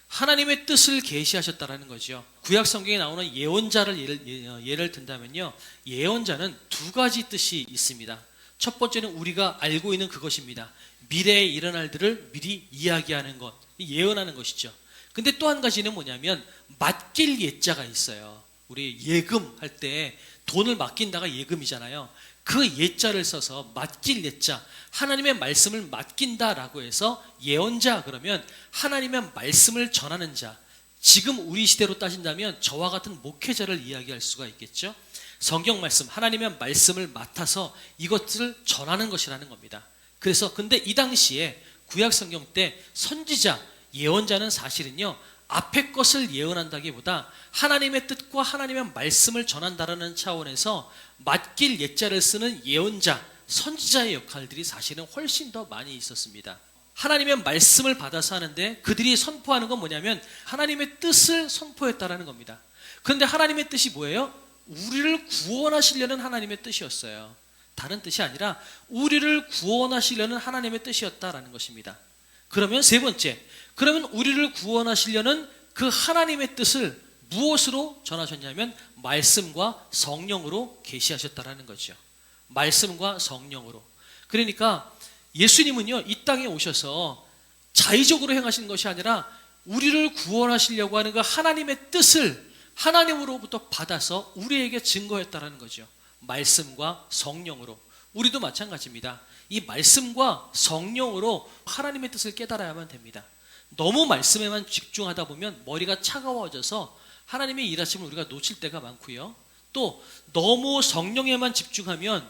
하나님의 뜻을 계시하셨다라는 거죠. 구약 성경에 나오는 예언자를 예를 든다면요, 예언자는 두 가지 뜻이 있습니다. 첫 번째는 우리가 알고 있는 그것입니다. 미래에 일어날 일들을 미리 이야기하는 것, 예언하는 것이죠. 근데 또 한 가지는 뭐냐면 맡길 예자가 있어요. 우리 예금할 때 돈을 맡긴다가 예금이잖아요. 그 예자를 써서 맡길 예자, 하나님의 말씀을 맡긴다라고 해서 예언자, 그러면 하나님의 말씀을 전하는 자, 지금 우리 시대로 따진다면 저와 같은 목회자를 이야기할 수가 있겠죠. 성경 말씀, 하나님의 말씀을 맡아서 이것을 전하는 것이라는 겁니다. 그래서 근데 이 당시에 구약 성경 때 선지자, 예언자는 사실은요, 앞에 것을 예언한다기보다 하나님의 뜻과 하나님의 말씀을 전한다라는 차원에서 맡길 예자를 쓰는 예언자, 선지자의 역할들이 사실은 훨씬 더 많이 있었습니다. 하나님의 말씀을 받아서 하는데 그들이 선포하는 건 뭐냐면 하나님의 뜻을 선포했다라는 겁니다. 그런데 하나님의 뜻이 뭐예요? 우리를 구원하시려는 하나님의 뜻이었어요. 다른 뜻이 아니라 우리를 구원하시려는 하나님의 뜻이었다라는 것입니다. 그러면 세 번째, 그러면 우리를 구원하시려는 그 하나님의 뜻을 무엇으로 전하셨냐면 말씀과 성령으로 계시하셨다라는 거죠. 말씀과 성령으로. 그러니까 예수님은요, 이 땅에 오셔서 자의적으로 행하신 것이 아니라 우리를 구원하시려고 하는 그 하나님의 뜻을 하나님으로부터 받아서 우리에게 증거했다라는 거죠. 말씀과 성령으로. 우리도 마찬가지입니다. 이 말씀과 성령으로 하나님의 뜻을 깨달아야만 됩니다. 너무 말씀에만 집중하다 보면 머리가 차가워져서 하나님의 일하심을 우리가 놓칠 때가 많고요. 또 너무 성령에만 집중하면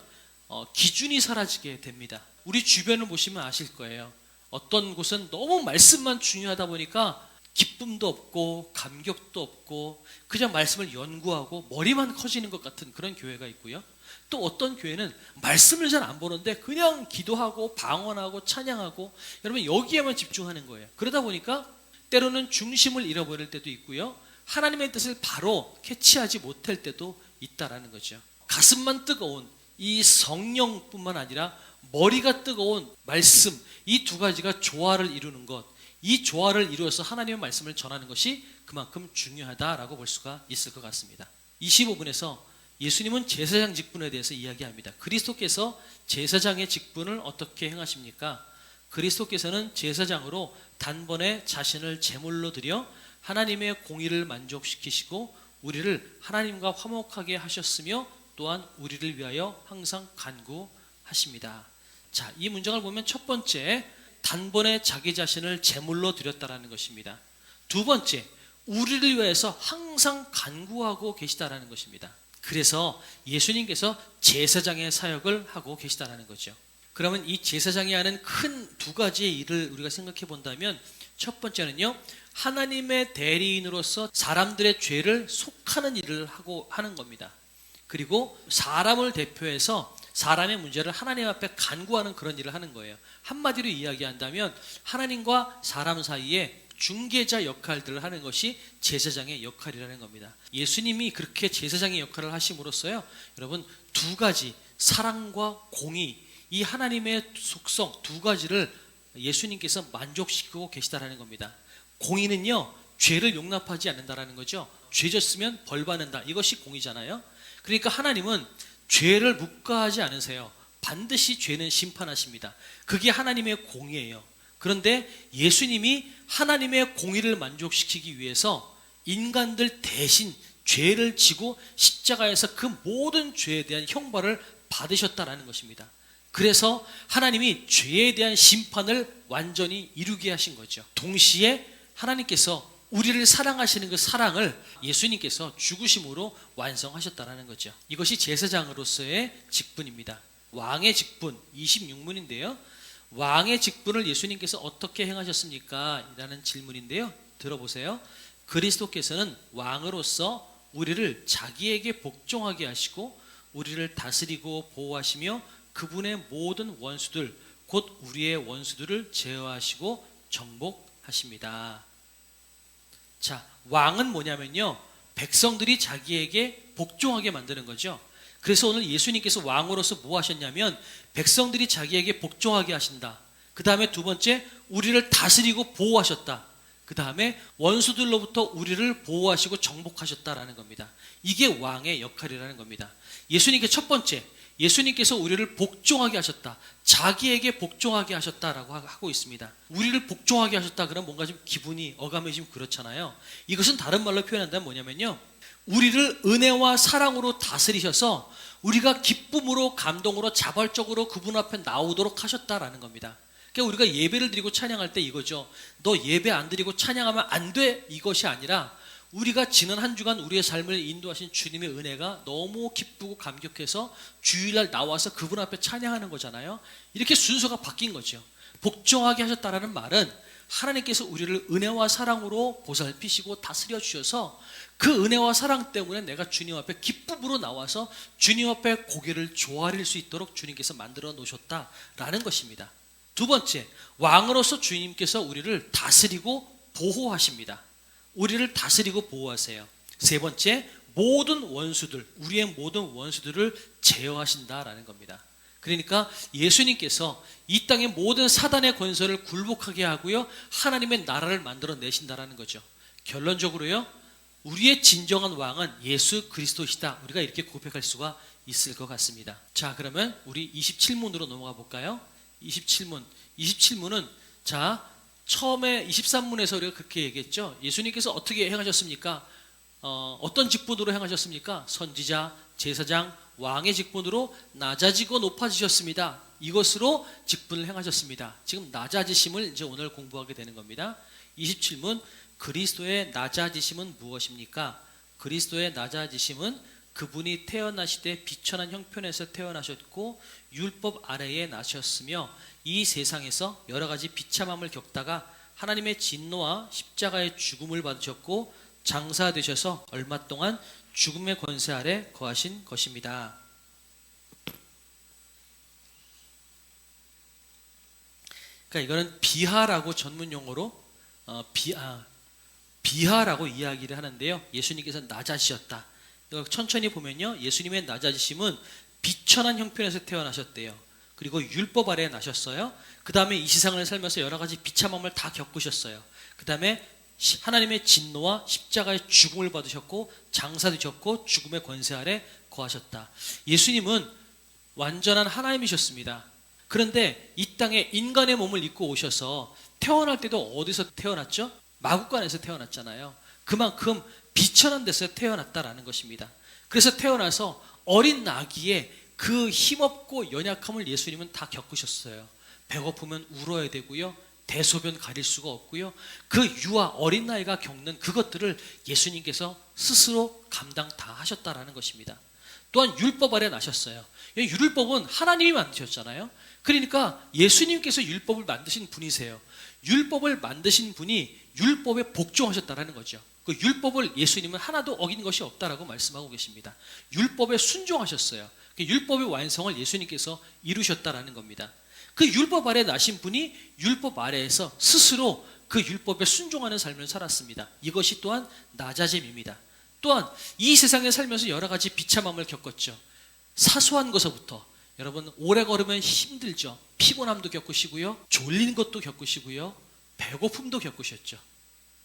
기준이 사라지게 됩니다. 우리 주변을 보시면 아실 거예요. 어떤 곳은 너무 말씀만 중요하다 보니까 기쁨도 없고 감격도 없고 그냥 말씀을 연구하고 머리만 커지는 것 같은 그런 교회가 있고요. 또 어떤 교회는 말씀을 잘 안 보는데 그냥 기도하고 방언하고 찬양하고 여러분 여기에만 집중하는 거예요. 그러다 보니까 때로는 중심을 잃어버릴 때도 있고요. 하나님의 뜻을 바로 캐치하지 못할 때도 있다라는 거죠. 가슴만 뜨거운 이 성령뿐만 아니라 머리가 뜨거운 말씀, 이 두 가지가 조화를 이루는 것, 이 조화를 이루어서 하나님의 말씀을 전하는 것이 그만큼 중요하다라고 볼 수가 있을 것 같습니다. 25분에서 예수님은 제사장 직분에 대해서 이야기합니다. 그리스도께서 제사장의 직분을 어떻게 행하십니까? 그리스도께서는 제사장으로 단번에 자신을 제물로 드려 하나님의 공의를 만족시키시고 우리를 하나님과 화목하게 하셨으며 또한 우리를 위하여 항상 간구하십니다. 자, 이 문장을 보면 첫 번째, 단번에 자기 자신을 제물로 드렸다라는 것입니다. 두 번째, 우리를 위해서 항상 간구하고 계시다라는 것입니다. 그래서 예수님께서 제사장의 사역을 하고 계시다라는 거죠. 그러면 이 제사장이 하는 큰 두 가지의 일을 우리가 생각해 본다면 첫 번째는요, 하나님의 대리인으로서 사람들의 죄를 속하는 일을 하는 겁니다. 그리고 사람을 대표해서 사람의 문제를 하나님 앞에 간구하는 그런 일을 하는 거예요. 한마디로 이야기한다면 하나님과 사람 사이에 중개자 역할들을 하는 것이 제사장의 역할이라는 겁니다. 예수님이 그렇게 제사장의 역할을 하심으로써요, 여러분 두 가지, 사랑과 공의, 이 하나님의 속성 두 가지를 예수님께서 만족시키고 계시다라는 겁니다. 공의는요, 죄를 용납하지 않는다라는 거죠. 죄 졌으면 벌 받는다, 이것이 공의잖아요. 그러니까 하나님은 죄를 묵과하지 않으세요. 반드시 죄는 심판하십니다. 그게 하나님의 공의예요. 그런데 예수님이 하나님의 공의를 만족시키기 위해서 인간들 대신 죄를 지고 십자가에서 그 모든 죄에 대한 형벌을 받으셨다라는 것입니다. 그래서 하나님이 죄에 대한 심판을 완전히 이루게 하신 거죠. 동시에 하나님께서 우리를 사랑하시는 그 사랑을 예수님께서 죽으심으로 완성하셨다라는 거죠. 이것이 제사장으로서의 직분입니다. 왕의 직분 26문인데요. 왕의 직분을 예수님께서 어떻게 행하셨습니까? 라는 질문인데요. 들어보세요. 그리스도께서는 왕으로서 우리를 자기에게 복종하게 하시고 우리를 다스리고 보호하시며 그분의 모든 원수들, 곧 우리의 원수들을 제어하시고 정복하십니다. 자, 왕은 뭐냐면요, 백성들이 자기에게 복종하게 만드는 거죠. 그래서 오늘 예수님께서 왕으로서 뭐 하셨냐면 백성들이 자기에게 복종하게 하신다. 그 다음에 두 번째, 우리를 다스리고 보호하셨다. 그 다음에 원수들로부터 우리를 보호하시고 정복하셨다라는 겁니다. 이게 왕의 역할이라는 겁니다. 예수님께 첫 번째, 예수님께서 우리를 복종하게 하셨다. 자기에게 복종하게 하셨다라고 하고 있습니다. 우리를 복종하게 하셨다 그러면 뭔가 좀 기분이 어감이 좀 그렇잖아요. 이것은 다른 말로 표현한다면 뭐냐면요, 우리를 은혜와 사랑으로 다스리셔서 우리가 기쁨으로 감동으로 자발적으로 그분 앞에 나오도록 하셨다라는 겁니다. 그러니까 우리가 예배를 드리고 찬양할 때 이거죠. 너 예배 안 드리고 찬양하면 안 돼, 이것이 아니라 우리가 지난 한 주간 우리의 삶을 인도하신 주님의 은혜가 너무 기쁘고 감격해서 주일날 나와서 그분 앞에 찬양하는 거잖아요. 이렇게 순서가 바뀐 거죠. 복종하게 하셨다라는 말은 하나님께서 우리를 은혜와 사랑으로 보살피시고 다스려 주셔서 그 은혜와 사랑 때문에 내가 주님 앞에 기쁨으로 나와서 주님 앞에 고개를 조아릴 수 있도록 주님께서 만들어 놓으셨다라는 것입니다. 두 번째, 왕으로서 주님께서 우리를 다스리고 보호하십니다. 우리를 다스리고 보호하세요. 세 번째, 모든 원수들, 우리의 모든 원수들을 제어하신다라는 겁니다. 그러니까 예수님께서 이 땅의 모든 사단의 권세를 굴복하게 하고요, 하나님의 나라를 만들어 내신다라는 거죠. 결론적으로요, 우리의 진정한 왕은 예수 그리스도시다, 우리가 이렇게 고백할 수가 있을 것 같습니다. 자, 그러면 우리 27문으로 넘어가 볼까요? 27문은 자, 처음에 23문에서 우리가 그렇게 얘기했죠. 예수님께서 어떻게 행하셨습니까? 어떤 직분으로 행하셨습니까? 선지자, 제사장, 왕의 직분으로 낮아지고 높아지셨습니다. 이것으로 직분을 행하셨습니다. 지금 낮아지심을 이제 오늘 공부하게 되는 겁니다. 27문, 그리스도의 낮아지심은 무엇입니까? 그리스도의 낮아지심은 그분이 태어나시되 비천한 형편에서 태어나셨고 율법 아래에 나셨으며 이 세상에서 여러 가지 비참함을 겪다가 하나님의 진노와 십자가의 죽음을 받으셨고 장사되셔서 얼마 동안 죽음의 권세 아래 거하신 것입니다. 그러니까 이거는 비하라고 전문 용어로 비하라고 이야기를 하는데요. 예수님께서 낮아지셨다. 천천히 보면요, 예수님의 낮아지심은 비천한 형편에서 태어나셨대요. 그리고 율법 아래에 나셨어요. 그 다음에 이 세상을 살면서 여러 가지 비참함을 다 겪으셨어요. 그 다음에 하나님의 진노와 십자가의 죽음을 받으셨고 장사되셨고 죽음의 권세 아래 거하셨다. 예수님은 완전한 하나님이셨습니다. 그런데 이 땅에 인간의 몸을 입고 오셔서 태어날 때도 어디서 태어났죠? 마구간에서 태어났잖아요. 그만큼 비천한 데서 태어났다라는 것입니다. 그래서 태어나서 어린 나기에 그 힘없고 연약함을 예수님은 다 겪으셨어요. 배고프면 울어야 되고요, 대소변 가릴 수가 없고요, 그 유아 어린 나이가 겪는 그것들을 예수님께서 스스로 감당 다 하셨다라는 것입니다. 또한 율법 아래 나셨어요. 율법은 하나님이 만드셨잖아요. 그러니까 예수님께서 율법을 만드신 분이세요. 율법을 만드신 분이 율법에 복종하셨다라는 거죠. 그 율법을 예수님은 하나도 어긴 것이 없다라고 말씀하고 계십니다. 율법에 순종하셨어요. 그 율법의 완성을 예수님께서 이루셨다라는 겁니다. 그 율법 아래 나신 분이 율법 아래에서 스스로 그 율법에 순종하는 삶을 살았습니다. 이것이 또한 낮아짐입니다. 또한 이 세상에 살면서 여러 가지 비참함을 겪었죠. 사소한 것부터 여러분, 오래 걸으면 힘들죠. 피곤함도 겪으시고요, 졸린 것도 겪으시고요, 배고픔도 겪으셨죠.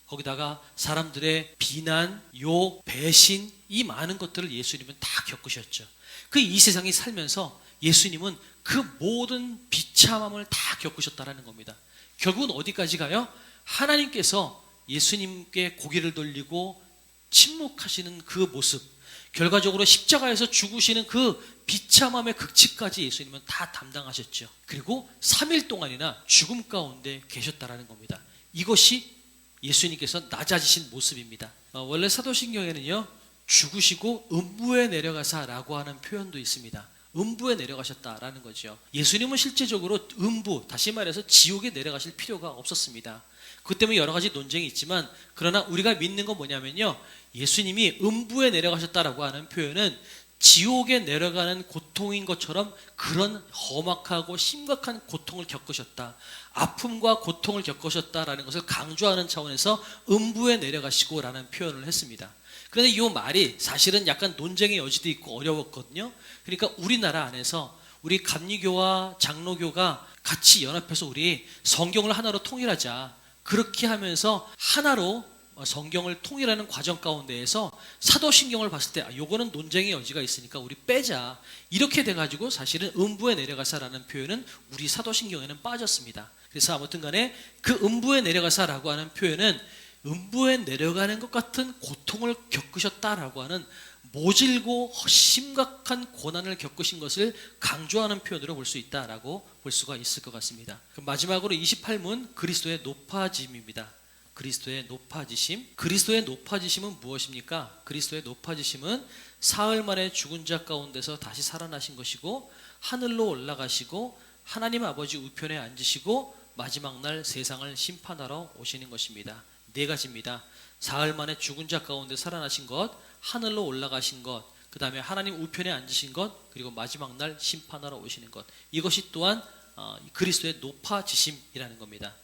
거기다가 사람들의 비난, 욕, 배신, 이 많은 것들을 예수님은 다 겪으셨죠. 그 이 세상에 살면서 예수님은 그 모든 비참함을 다 겪으셨다는 겁니다. 결국은 어디까지 가요? 하나님께서 예수님께 고개를 돌리고 침묵하시는 그 모습, 결과적으로 십자가에서 죽으시는 그 비참함의 극치까지 예수님은 다 담당하셨죠. 그리고 3일 동안이나 죽음 가운데 계셨다라는 겁니다. 이것이 예수님께서 낮아지신 모습입니다. 원래 사도신경에는요, 죽으시고 음부에 내려가사라고 하는 표현도 있습니다. 음부에 내려가셨다라는 거죠. 예수님은 실제적으로 음부, 다시 말해서 지옥에 내려가실 필요가 없었습니다. 그 때문에 여러 가지 논쟁이 있지만, 그러나 우리가 믿는 건 뭐냐면요, 예수님이 음부에 내려가셨다라고 하는 표현은 지옥에 내려가는 고통인 것처럼 그런 험악하고 심각한 고통을 겪으셨다, 아픔과 고통을 겪으셨다라는 것을 강조하는 차원에서 음부에 내려가시고 라는 표현을 했습니다. 그런데 이 말이 사실은 약간 논쟁의 여지도 있고 어려웠거든요. 그러니까 우리나라 안에서 우리 감리교와 장로교가 같이 연합해서 우리 성경을 하나로 통일하자, 그렇게 하면서 하나로 성경을 통일하는 과정 가운데에서 사도신경을 봤을 때 요거는 논쟁의 여지가 있으니까 우리 빼자, 이렇게 돼가지고 사실은 음부에 내려가사라는 표현은 우리 사도신경에는 빠졌습니다. 그래서 아무튼 간에 그 음부에 내려가사라고 하는 표현은 음부에 내려가는 것 같은 고통을 겪으셨다라고 하는 모질고 심각한 고난을 겪으신 것을 강조하는 표현으로 볼 수 있다라고 볼 수가 있을 것 같습니다. 그럼 마지막으로 28문 그리스도의 높아짐입니다. 그리스도의 높아지심. 그리스도의 높아지심은 무엇입니까? 그리스도의 높아지심은 사흘 만에 죽은 자 가운데서 다시 살아나신 것이고 하늘로 올라가시고 하나님 아버지 우편에 앉으시고 마지막 날 세상을 심판하러 오시는 것입니다. 네 가지입니다. 사흘 만에 죽은 자 가운데 살아나신 것, 하늘로 올라가신 것, 그 다음에 하나님 우편에 앉으신 것, 그리고 마지막 날 심판하러 오시는 것. 이것이 또한 그리스도의 높아지심이라는 겁니다.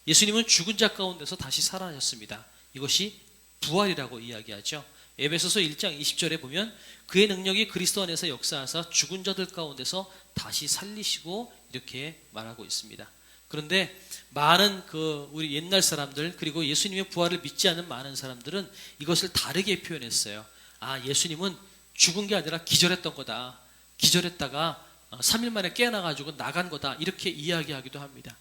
예수님은 죽은 자 가운데서 다시 살아나셨습니다. 이것이 부활이라고 이야기하죠. 에베소서 1장 20절에 보면 그의 능력이 그리스도 안에서 역사하사 죽은 자들 가운데서 다시 살리시고 이렇게 말하고 있습니다. 그런데 많은 우리 옛날 사람들 그리고 예수님의 부활을 믿지 않는 많은 사람들은 이것을 다르게 표현했어요. 예수님은 죽은 게 아니라 기절했던 거다. 기절했다가 3일 만에 깨어나가지고 나간 거다. 이렇게 이야기하기도 합니다.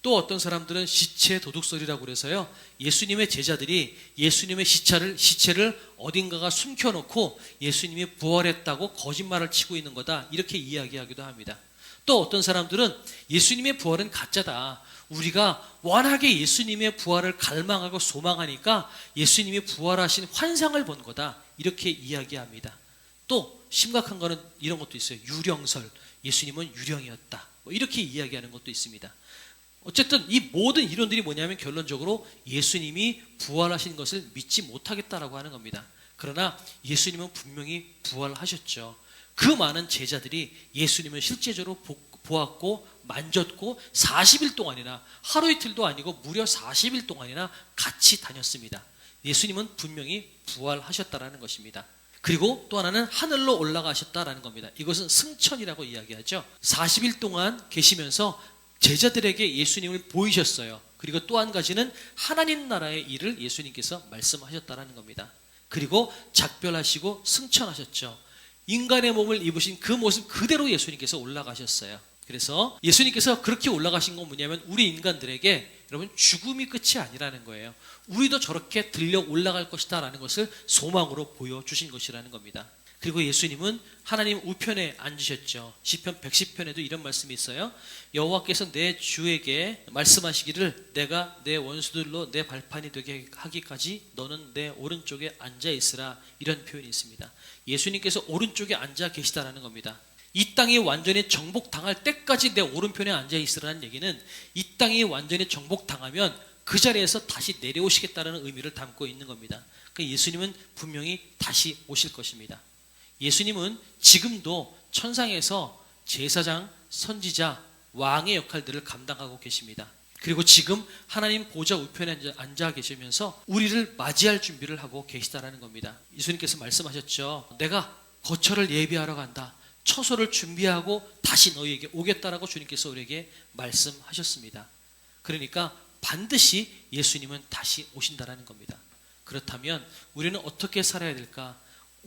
또 어떤 사람들은 시체 도둑소리라고 그래서요. 예수님의 제자들이 예수님의 시체를 어딘가가 숨겨놓고 예수님이 부활했다고 거짓말을 치고 있는 거다. 이렇게 이야기하기도 합니다. 또 어떤 사람들은 예수님의 부활은 가짜다. 우리가 워낙에 예수님의 부활을 갈망하고 소망하니까 예수님이 부활하신 환상을 본 거다. 이렇게 이야기합니다. 또 심각한 거는 이런 것도 있어요. 유령설. 예수님은 유령이었다. 이렇게 이야기하는 것도 있습니다. 어쨌든 이 모든 이론들이 뭐냐면 결론적으로 예수님이 부활하신 것을 믿지 못하겠다라고 하는 겁니다. 그러나 예수님은 분명히 부활하셨죠. 그 많은 제자들이 예수님을 실제적으로 보았고 만졌고 40일 동안이나 하루 이틀도 아니고 무려 40일 동안이나 같이 다녔습니다. 예수님은 분명히 부활하셨다라는 것입니다. 그리고 또 하나는 하늘로 올라가셨다라는 겁니다. 이것은 승천이라고 이야기하죠. 40일 동안 계시면서 제자들에게 예수님을 보이셨어요. 그리고 또 한 가지는 하나님 나라의 일을 예수님께서 말씀하셨다라는 겁니다. 그리고 작별하시고 승천하셨죠. 인간의 몸을 입으신 그 모습 그대로 예수님께서 올라가셨어요. 그래서 예수님께서 그렇게 올라가신 건 뭐냐면 우리 인간들에게 여러분 죽음이 끝이 아니라는 거예요. 우리도 저렇게 들려 올라갈 것이다 라는 것을 소망으로 보여주신 것이라는 겁니다. 그리고 예수님은 하나님 우편에 앉으셨죠. 시편 110편에도 이런 말씀이 있어요. 여호와께서 내 주에게 말씀하시기를 내가 내 원수들로 내 발판이 되게 하기까지 너는 내 오른쪽에 앉아 있으라. 이런 표현이 있습니다. 예수님께서 오른쪽에 앉아 계시다라는 겁니다. 이 땅이 완전히 정복당할 때까지 내 오른편에 앉아 있으라는 얘기는 이 땅이 완전히 정복당하면 그 자리에서 다시 내려오시겠다는 의미를 담고 있는 겁니다. 그러니까 예수님은 분명히 다시 오실 것입니다. 예수님은 지금도 천상에서 제사장, 선지자, 왕의 역할들을 감당하고 계십니다. 그리고 지금 하나님 보좌 우편에 앉아 계시면서 우리를 맞이할 준비를 하고 계시다라는 겁니다. 예수님께서 말씀하셨죠. 내가 거처를 예비하러 간다. 처소를 준비하고 다시 너희에게 오겠다라고 주님께서 우리에게 말씀하셨습니다. 그러니까 반드시 예수님은 다시 오신다라는 겁니다. 그렇다면 우리는 어떻게 살아야 될까?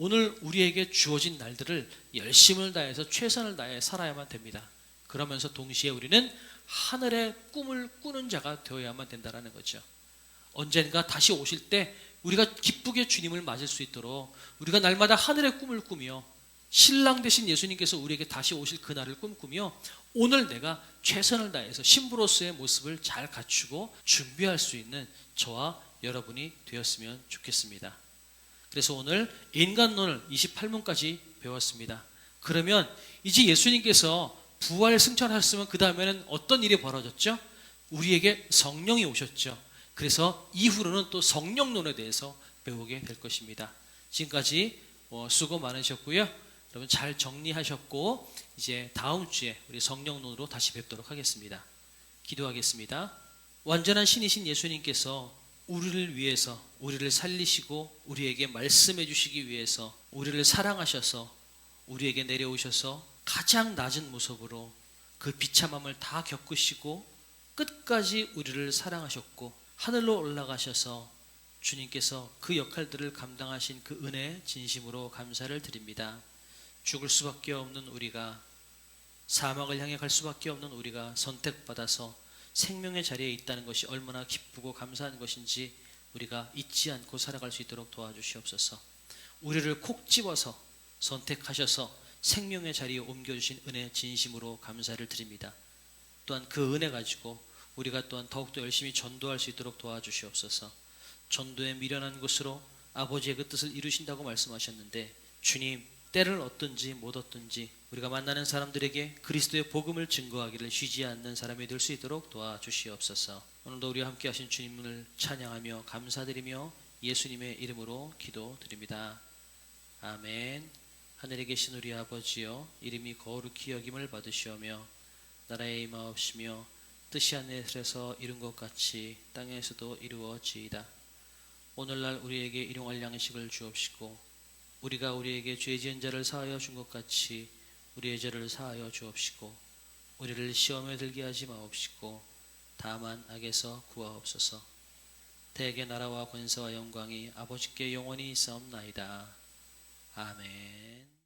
오늘 우리에게 주어진 날들을 열심을 다해서 최선을 다해 살아야만 됩니다. 그러면서 동시에 우리는 하늘의 꿈을 꾸는 자가 되어야만 된다는 거죠. 언젠가 다시 오실 때 우리가 기쁘게 주님을 맞을 수 있도록 우리가 날마다 하늘의 꿈을 꾸며 신랑 되신 예수님께서 우리에게 다시 오실 그날을 꿈꾸며 오늘 내가 최선을 다해서 신부로서의 모습을 잘 갖추고 준비할 수 있는 저와 여러분이 되었으면 좋겠습니다. 그래서 오늘 인간론을 28문까지 배웠습니다. 그러면 이제 예수님께서 부활 승천하셨으면 그 다음에는 어떤 일이 벌어졌죠? 우리에게 성령이 오셨죠. 그래서 이후로는 또 성령론에 대해서 배우게 될 것입니다. 지금까지 수고 많으셨고요. 여러분 잘 정리하셨고 이제 다음 주에 우리 성령론으로 다시 뵙도록 하겠습니다. 기도하겠습니다. 완전한 신이신 예수님께서 우리를 위해서 우리를 살리시고 우리에게 말씀해 주시기 위해서 우리를 사랑하셔서 우리에게 내려오셔서 가장 낮은 모습으로 그 비참함을 다 겪으시고 끝까지 우리를 사랑하셨고 하늘로 올라가셔서 주님께서 그 역할들을 감당하신 그 은혜 진심으로 감사를 드립니다. 죽을 수밖에 없는 우리가 사막을 향해 갈 수밖에 없는 우리가 선택받아서 생명의 자리에 있다는 것이 얼마나 기쁘고 감사한 것인지 우리가 잊지 않고 살아갈 수 있도록 도와주시옵소서. 우리를 콕 집어서 선택하셔서 생명의 자리에 옮겨주신 은혜 진심으로 감사를 드립니다. 또한 그 은혜 가지고 우리가 또한 더욱더 열심히 전도할 수 있도록 도와주시옵소서. 전도에 미련한 곳으로 아버지의 그 뜻을 이루신다고 말씀하셨는데, 주님, 때를 얻든지 못 얻든지 우리가 만나는 사람들에게 그리스도의 복음을 증거하기를 쉬지 않는 사람이 될 수 있도록 도와주시옵소서. 오늘도 우리와 함께 하신 주님을 찬양하며 감사드리며 예수님의 이름으로 기도드립니다. 아멘. 하늘에 계신 우리 아버지여, 이름이 거룩히 여김을 받으시오며 나라의 임하옵시며 뜻이 하늘에서 이룬 것 같이 땅에서도 이루어지이다. 오늘날 우리에게 일용할 양식을 주옵시고 우리가 우리에게 죄 지은 자를 사하여 준 것 같이 우리의 죄를 사하여 주옵시고 우리를 시험에 들게 하지 마옵시고 다만 악에서 구하옵소서. 대개 나라와 권세와 영광이 아버지께 영원히 있사옵나이다. 아멘.